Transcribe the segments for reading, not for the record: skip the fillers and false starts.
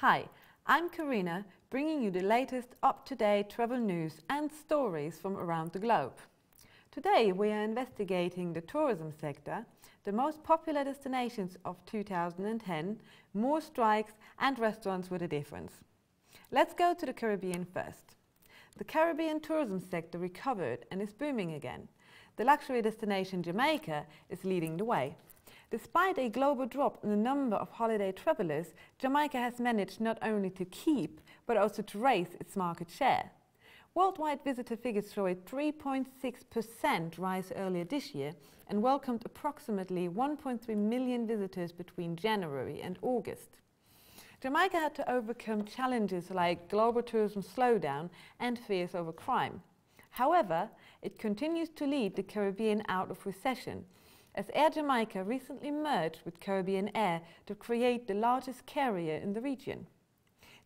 Hi, I'm Karina, bringing you the latest up-to-date travel news and stories from around the globe. Today we are investigating the tourism sector, the most popular destinations of 2010, more strikes and restaurants with a difference. Let's go to the Caribbean first. The Caribbean tourism sector recovered and is booming again. The luxury destination Jamaica is leading the way. Despite a global drop in the number of holiday travelers, Jamaica has managed not only to keep, but also to raise its market share. Worldwide visitor figures show a 3.6% rise earlier this year and welcomed approximately 1.3 million visitors between January and August. Jamaica had to overcome challenges like global tourism slowdown and fears over crime. However, it continues to lead the Caribbean out of recession, as Air Jamaica recently merged with Caribbean Air to create the largest carrier in the region.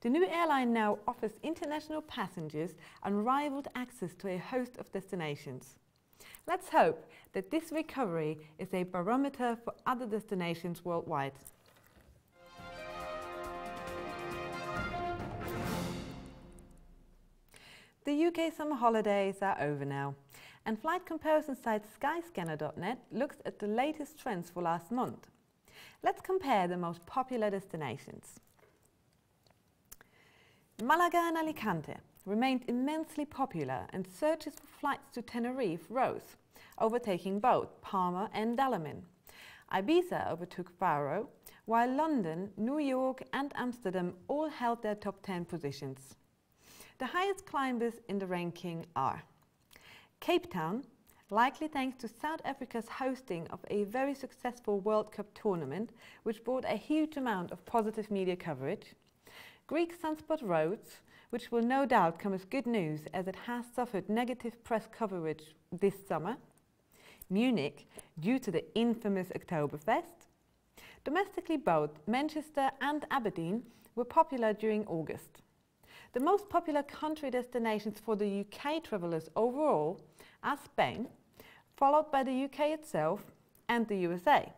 The new airline now offers international passengers unrivaled access to a host of destinations. Let's hope that this recovery is a barometer for other destinations worldwide. The UK summer holidays are over now, and flight comparison site Skyscanner.net looks at the latest trends for last month. Let's compare the most popular destinations. Malaga and Alicante remained immensely popular, and searches for flights to Tenerife rose, overtaking both Palma and Dalaman. Ibiza overtook Faro, while London, New York and Amsterdam all held their top 10 positions. The highest climbers in the ranking are Cape Town, likely thanks to South Africa's hosting of a very successful World Cup tournament, which brought a huge amount of positive media coverage. Greek Sunspot Rhodes, which will no doubt come as good news as it has suffered negative press coverage this summer. Munich, due to the infamous Oktoberfest. Domestically, both Manchester and Aberdeen were popular during August. The most popular country destinations for the UK travellers overall are Spain, followed by the UK itself and the USA,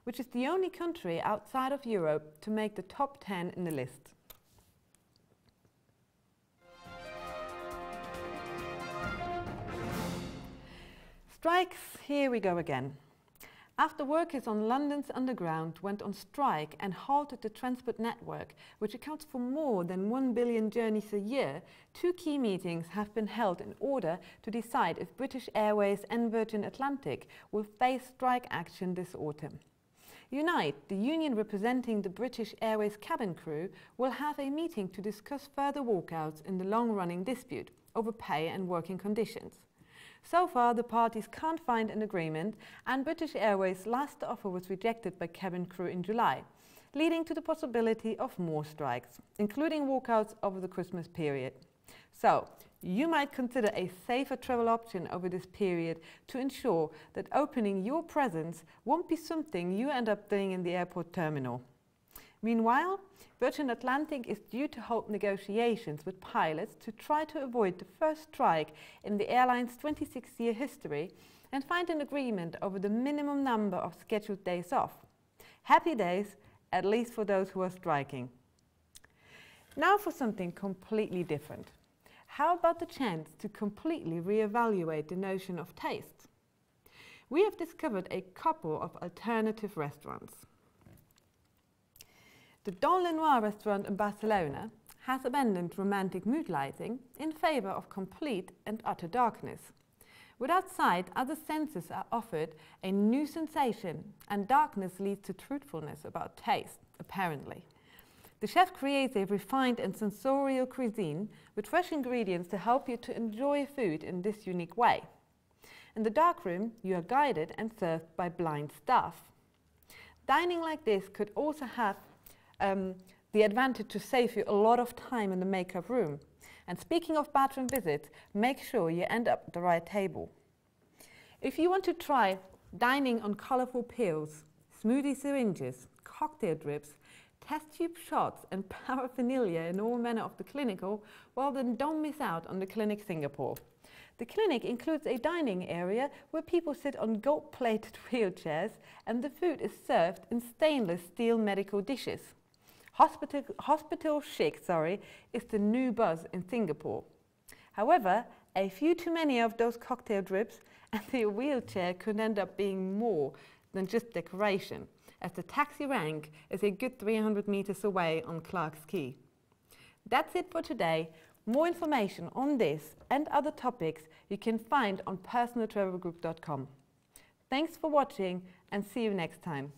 which is the only country outside of Europe to make the top 10 in the list. Strikes, here we go again. After workers on London's Underground went on strike and halted the transport network, which accounts for more than 1 billion journeys a year, two key meetings have been held in order to decide if British Airways and Virgin Atlantic will face strike action this autumn. Unite, the union representing the British Airways cabin crew, will have a meeting to discuss further walkouts in the long-running dispute over pay and working conditions. So far, the parties can't find an agreement, and British Airways' last offer was rejected by cabin crew in July, leading to the possibility of more strikes, including walkouts over the Christmas period. So, you might consider a safer travel option over this period to ensure that opening your presents won't be something you end up doing in the airport terminal. Meanwhile, Virgin Atlantic is due to hold negotiations with pilots to try to avoid the first strike in the airline's 26-year history and find an agreement over the minimum number of scheduled days off. Happy days, at least for those who are striking. Now for something completely different. How about the chance to completely reevaluate the notion of taste? We have discovered a couple of alternative restaurants. The Don Lenoir restaurant in Barcelona has abandoned romantic mood lighting in favour of complete and utter darkness. Without sight, other senses are offered a new sensation, and darkness leads to truthfulness about taste, apparently. The chef creates a refined and sensorial cuisine with fresh ingredients to help you to enjoy food in this unique way. In the darkroom, you are guided and served by blind staff. Dining like this could also have the advantage to save you a lot of time in the makeup room. And speaking of bathroom visits, make sure you end up at the right table. If you want to try dining on colourful pills, smoothie syringes, cocktail drips, test tube shots and paraphernalia in all manner of the clinical, well then don't miss out on the Clinic Singapore. The clinic includes a dining area where people sit on gold-plated wheelchairs and the food is served in stainless steel medical dishes. Hospital chic, is the new buzz in Singapore. However, a few too many of those cocktail drips and the wheelchair could end up being more than just decoration, as the taxi rank is a good 300 meters away on Clark's Quay. That's it for today. More information on this and other topics you can find on personaltravelgroup.com. Thanks for watching and see you next time.